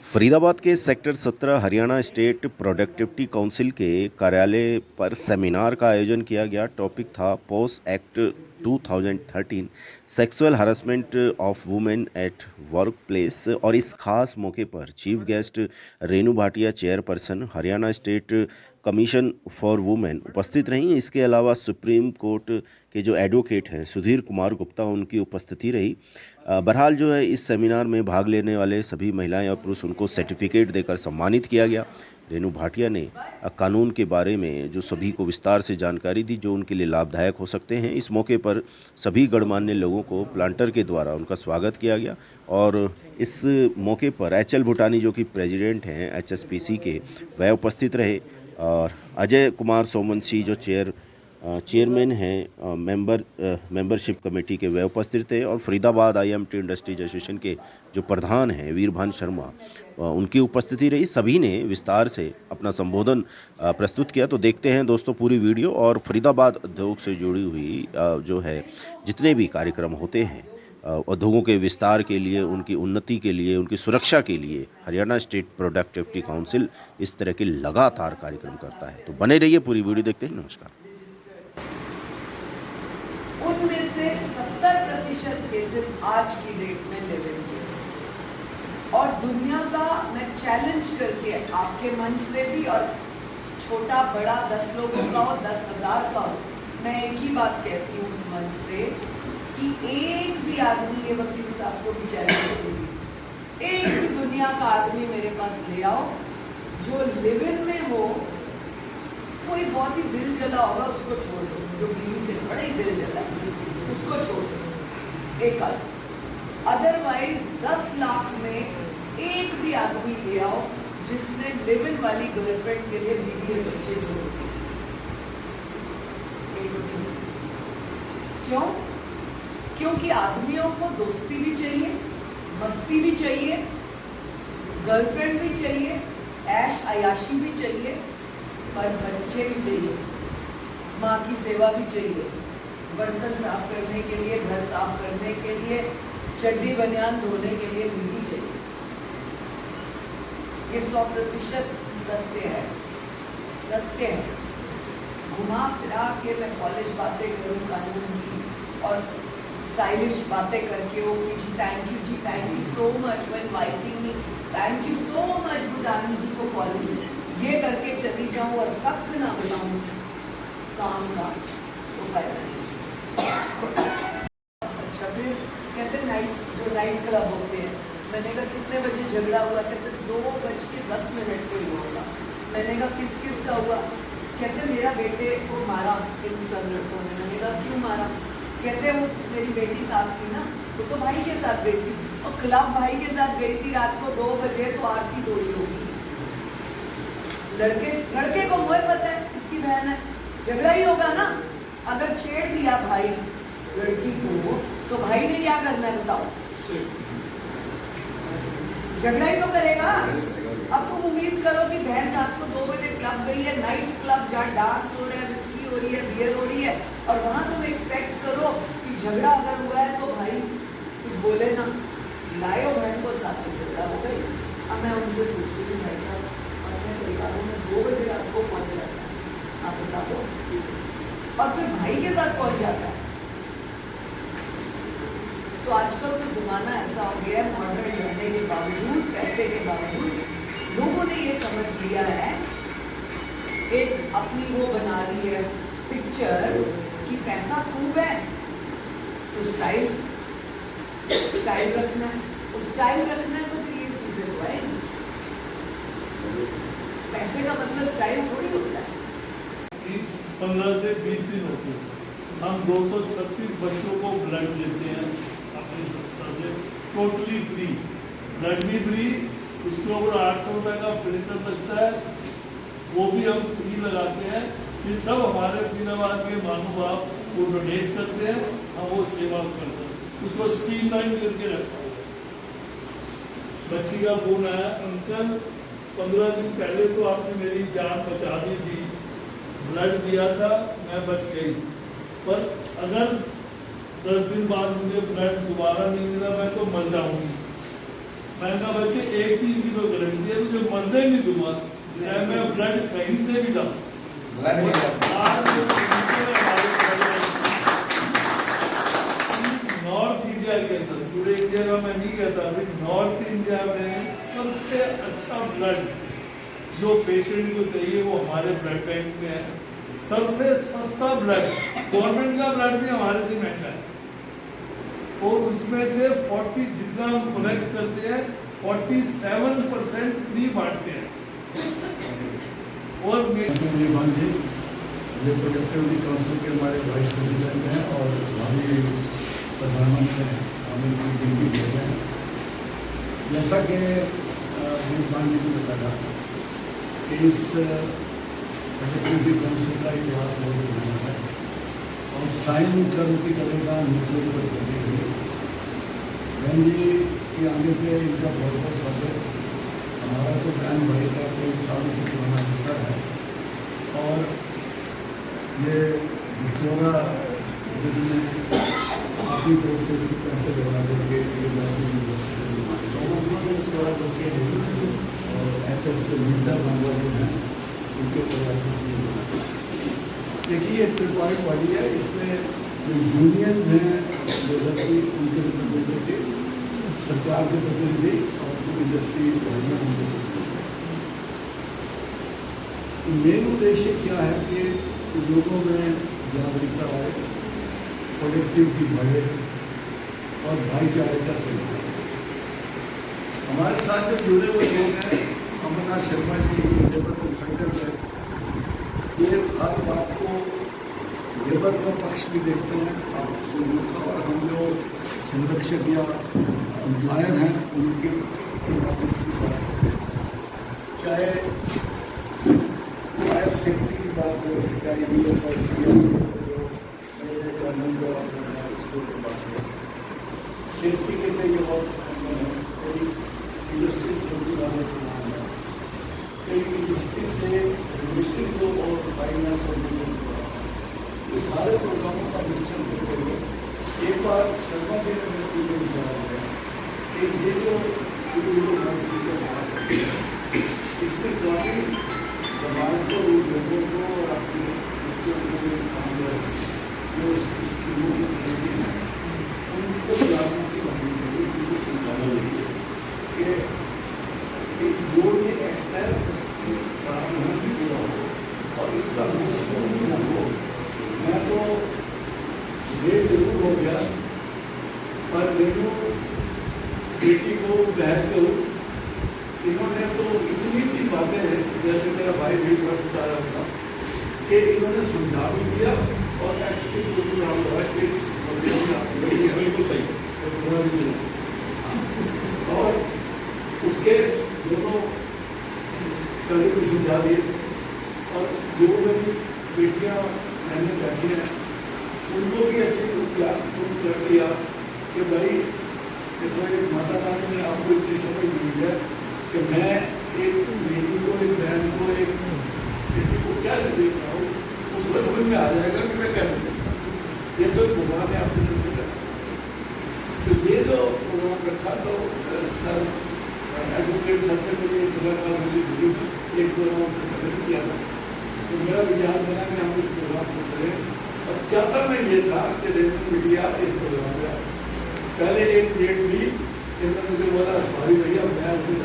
फरीदाबाद के sector 17 Haryana state productivity council के कार्यालय पर सेमिनार का आयोजन किया गया। टॉपिक था post act 2013 sexual harassment of women at work place. और इस खास मौके पर chief guest Renu Bhatia chairperson Haryana state commission for women उपस्थित रहीं। इसके अलावा सुप्रीम कोर्ट के जो एडवोकेट हैं सुधीर कुमार गुप्ता, उनकी उपस्थिति रही। बहरहाल जो है इस सेमिनार में भाग लेने वाले सभी महिलाएं और पुरुष उनको सर्टिफिकेट देकर सम्मानित किया गया। रेणु भाटिया ने कानून के बारे में जो सभी को विस्तार से जानकारी दी जो उनके लिए लाभदायक हो सकते हैं। इस मौके पर सभी गणमान्य लोगों को प्लांटर के द्वारा उनका स्वागत किया गया। और इस मौके पर एच.एल. भूटानी जो कि प्रेसिडेंट हैं HSPC के, वह उपस्थित रहे। और अजय कुमार सोमवंशी जो चेयरमैन हैं मेंबरशिप कमेटी के, वह उपस्थित थे। और फरीदाबाद IMT इंडस्ट्रीज एसोसिएशन के जो प्रधान हैं वीरभान शर्मा, उनकी उपस्थिति रही। सभी ने विस्तार से अपना संबोधन प्रस्तुत किया। तो देखते हैं दोस्तों पूरी वीडियो। और फरीदाबाद उद्योग से जुड़ी हुई जो है जितने भी कार्यक्रम होते हैं उद्योगों के विस्तार के लिए, उनकी उन्नति के लिए, उनकी सुरक्षा के लिए हरियाणा स्टेट प्रोडक्टिविटी काउंसिल इस तरह के लगातार कार्यक्रम करता है। तो बने रहिए, पूरी वीडियो देखते हैं। नमस्कार। उनमें से 70% केसेस आज की डेट में लिव इन के। और दुनिया का मैं चैलेंज करके आपके मंच से भी, और छोटा बड़ा 10 लोगों का हो 10,000 का हो, मैं एक ही बात कहती हूँ उस मंच से कि एक भी आदमी, ये वकील साहब को भी चैलेंज करूंगी, एक भी दुनिया का आदमी मेरे पास ले आओ जो लिव इन में हो। कोई बहुत ही दिल जला होगा उसको छोड़ दो, जो बीवी से बड़ा ही दिल जला उसको छोड़ दो एक आदमी। अदरवाइज 10 लाख में एक भी आदमी ले आओ जिसने लिव इन वाली गर्लफ्रेंड के लिए बीवी और बच्चे छोड़ दिए। क्यों? क्योंकि आदमियों को दोस्ती भी चाहिए, मस्ती भी चाहिए, गर्लफ्रेंड भी चाहिए, ऐश अयाशी भी चाहिए, पर बच्चे भी चाहिए, माँ की सेवा भी चाहिए, बर्तन साफ करने के लिए, घर साफ करने के लिए, चड्डी बनियान धोने के लिए बीवी चाहिए। ये 100% सत्य है, सत्य है। घुमा फिरा के मैं कॉलेज बातें करूँ कानून की और स्टाइलिश बातें करके हो कि जी thank you so much for inviting me, thank you so much Bhutani ji को कॉलेज में, ये करके चली जाऊँ और कख ना बताऊँ काम का तो फायदा नहीं। अच्छा, फिर कहते नाइट, जो नाइट क्लब होते हैं, मैंने कहा कितने बजे झगड़ा हुआ? कहते 2:10 पे हुआ होगा। मैंने कहा किस किस का हुआ? कहते मेरा बेटे को मारा इन सब लड़कों ने। मैंने कहा क्यों मारा? कहते वो मेरी बेटी साथ थी ना, तो भाई के साथ गई थी, और क्लब भाई के साथ गई थी रात को 2 बजे, तो आरती थोड़ी होगी। लड़के को मुझे पता है इसकी बहन है, झगड़ा ही होगा ना। अगर छेड़ दिया भाई लड़की को तो भाई ने क्या करना है बताओ? झगड़ा ही तो करेगा। अब तुम उम्मीद करो कि बहन रात को 2 बजे क्लब गई है, नाइट क्लब, जहाँ डांस हो रहा है, विस्की हो रही है, बियर हो रही है, और वहां तुम एक्सपेक्ट करो कि झगड़ा अगर हुआ है तो भाई कुछ बोले ना। लायो बहन को साथ में झगड़ा हो गई। अब मैं उनसे पूछती हूँ भाई साहब अपने परिवारों में 2 बजे रात को कौन जाता है, आप बता दो। और फिर भाई के साथ कौन जाता है? तो आजकल तो जमाना ऐसा हो गया है, मॉडर्न रहने के बावजूद, पैसे के बावजूद लोगों ने ये समझ लिया है, एक अपनी वो बना ली है पिक्चर कि पैसा खूब है तो स्टाइल रखना है, स्टाइल रखना है तो फिर ये चीजें तो आएंगी। पैसे का मतलब स्टाइल थोड़ी होता है। 15 से 20 दिन होते हैं। हम 236 बच्चों को ब्लड देते हैं अपनी संस्था से, टोटली फ्री, ब्लड भी फ्री, उसके ऊपर 800 रुपये का फिल्टर लगता है, वो भी हम फ्री लगाते हैं। ये सब हमारे फरीदाबाद के महानुभाव वो डोनेट करते हैं, हम वो सेवा करते हैं, उसको स्ट्रीमलाइन करके रखा है। बच्ची का फोन आया, अंकल 15 दिन पहले तो आपने मेरी जान बचा दी थी, ब्लड दिया था, मैं बच गई, पर अगर 10 दिन बाद मुझे ब्लड दोबारा नहीं मिला मैं तो मर जाऊंगी। मैंने कहा बच्चे एक चीज की तो मरने नहीं दूंगा, चाहे मैं ब्लड कहीं से भी लाऊं। ब्लड नहीं करता। आज नॉर्थ इंडिया के अंदर, पूरे इंडिया का मैं नहीं कहता, अभी नॉर्थ इंडिया में सबसे अच्छा ब्लड जो पेशेंट को चाहिए वो हमारे ब्लड बैंक में है। सबसे सस्ता ब्लड, गवर्नमेंट का ब्लड भी हमारे से महंगा है, और उसमें से 40 जितना हम कलेक्ट करते हैं 47% फ्री बांटते हैं। और ये प्रोडक्टिविटी काउंसिल के हमारे वाइस प्रेसिडेंट हैं और भावी प्रधानमंत्री हैं, हम इनकी ड्यूटी दे रहे हैं। जैसा कि मेजबान जी ने बताया कि इस प्रोडक्टिविटी काउंसिल का इतिहास बहुत पुराना है और साइन क्रांति करेगा न्यूक्लियर पर बनी हुई बहन जी के आने पे इनका बहुत बहुत स्वागत। हमारा तो बहन भाई का कई सालों से पुराना रिश्ता है और ये विक्टोरा अपनी तरफ से पैसे लगा देंगे और ऐसे मीटर बंदा जो है उनके प्रयास। देखिए ट्रिपॉइंट बॉडी है, इसमें जो यूनियन हैं जैसा कि उनके रिप्रेजेंटेटिव, सरकार के प्रतिनिधि और जो इंडस्ट्री उनके मेन उद्देश्य क्या है कि लोगों में जागरूकता आए, प्रोडक्टिविटी बढ़े और भाईचारे से हमारे साथ जो जुड़े हुए लोग हैं, अमरनाथ शर्मा जी लेबर कंसल्टेंट है, ये हर बात को लेबर का पक्ष भी देखते हैं और हम जो संरक्षक या एम्प्लॉयर हैं उनके चाहे फायर सेफ्टी की बात हो, चाहे सेफ्टी के लिए ये बहुत कई इंडस्ट्री से कई इंडस्ट्री से इंडस्ट्री को और फाइनेंस और ये सारे प्रोग्रामों का मिश्रण करते हुए एक बार शर्मा जी ने मेरे को विचार है कि ये जो इसमें काफ़ी समाज को, लोगों को और अपने बच्चों को जो स्कीमों की खेती है उनको जागरूकता बननी चाहिए, उनको समझाना चाहिए कि जो ये एक्ट है उसकी प्रावधान भी पूरा हो और इसका मिसयूज भी न हो। मैं तो ये जरूर हो गया पर मेरू बेटी को बहन को इन्होंने तो इतनी सी बातें हैं, जैसे मेरा भाई भी बता रहा था कि इन्होंने समझा भी दिया और एक्चुअली बिल्कुल सही और उसके दोनों पहले को समझा दिए और जो मेरी बेटियाँ मैंने बैठी हैं उनको भी अच्छे कर दिया कि भाई देखो एक माता रानी ने आपको इतनी समझ दी है कि मैं एक बेटी को, एक बहन को, एक बेटी को कैसे देख रहा हूँ, उसको समझ में आ जाएगा कि मैं कैसे देख रहा हूँ। ये तो भगवान ने आपको नहीं दिया। तो ये जो प्रोग्राम रखा तो सर एडवोकेट सर से मुझे एक प्रोग्राम किया था, तो मेरा विचार बना कि हम इस प्रोग्राम को करें और चाहता मैं ये था कि रेडियो मीडिया इस प्रोग्राम का पहले एक डेट ली, इन्होंने मुझे बोला सॉरी भैया मैं उसमें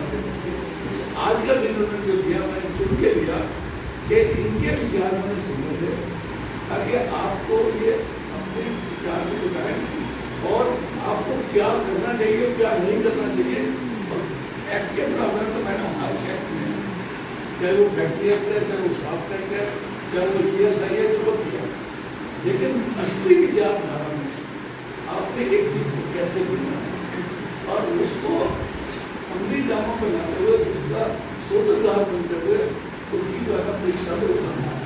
आज का दिन उन्होंने जो दिया मैंने चुन के दिया कि इनके विचार मैंने सुने थे ताकि आपको ये अपने विचार को बताएं और आपको क्या करना चाहिए क्या नहीं करना चाहिए। और एक्ट के प्रावधान तो मैंने हमारे एक्ट में चाहे वो फैक्ट्री एक्ट है, चाहे वो शॉप एक्ट है, चाहे वो ESI है, जो किया, लेकिन असली विचारधारा में आपने एक चीज को कैसे बनना है और उसको अमली जामा बनाते हुए उसका सूत्रधार बनते हुए उसकी द्वारा परीक्षा में उतारना है,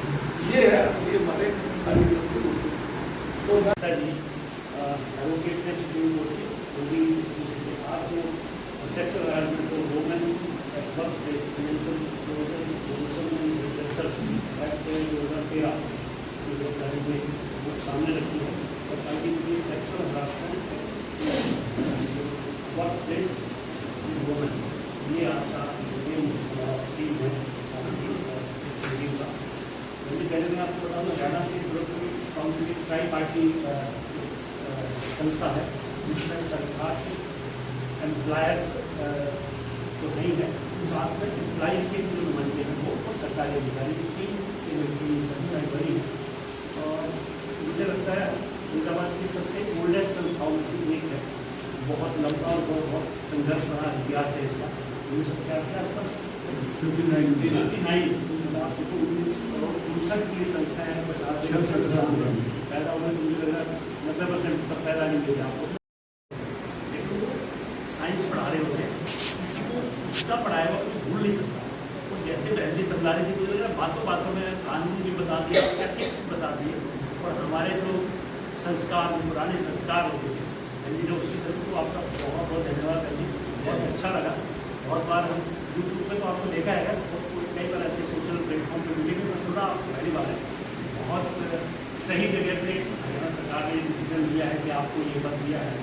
ये है असली हमारे कार्यक्रम के रूप में। तो एडवोकेट ने सुप्रीम कोर्ट की होगी इसमें आप जो सेक्टर एनवायरमेंट और women at work place financial act 2013 जो तारीख में बुक सामने रखी है और ताकि ये sexual harassment work place women ये आज का पहले मैं आपको बता दूँ, हरियाणा स्टेट प्रोडक्टिविटी काउंसिल एक ट्राई पार्टी संस्था है जिसमें सरकार एम्प्लॉयर तो नहीं है, साथ में एम्प्लॉइज़ के जो नुमाइंदे हैं वो और सरकारी अधिकारी की 3 से मिलकर ये संस्थाएँ बनी है। और मुझे लगता है फरीदाबाद की सबसे ओल्डेस्ट संस्थाओं में से एक है। बहुत लंबा और बहुत संघर्ष भरा इतिहास है इसका। 1950 के आसपास 59 की संस्था है, 66 पैदा हुए, मुझे लग रहा है 90% तक पैदा नहीं हुए आपको। लेकिन वो साइंस पढ़ा रहे होते हैं, किसी को उसका पढ़ाया हुआ कोई भूल नहीं सकता। तो जैसे बहन जी समझा रही थी, मुझे लग रहा है बातों बातों में कानून भी बता दिया, प्रैक्टिस भी बता दी, और हमारे जो संस्कार, पुराने संस्कार होते थे बहन जी ने उसकी तरफ, तो आपका बहुत बहुत धन्यवाद बहन जी, बहुत अच्छा लगा। बहुत बार हम यूट्यूब पे तो आपको देखा है, कई बार ऐसे सोशल प्लेटफॉर्म पे मिलेंगे, तो सुना पहली बार है। बहुत सही जगह पे हरियाणा सरकार ने डिसीजन लिया है कि आपको ये पद दिया है।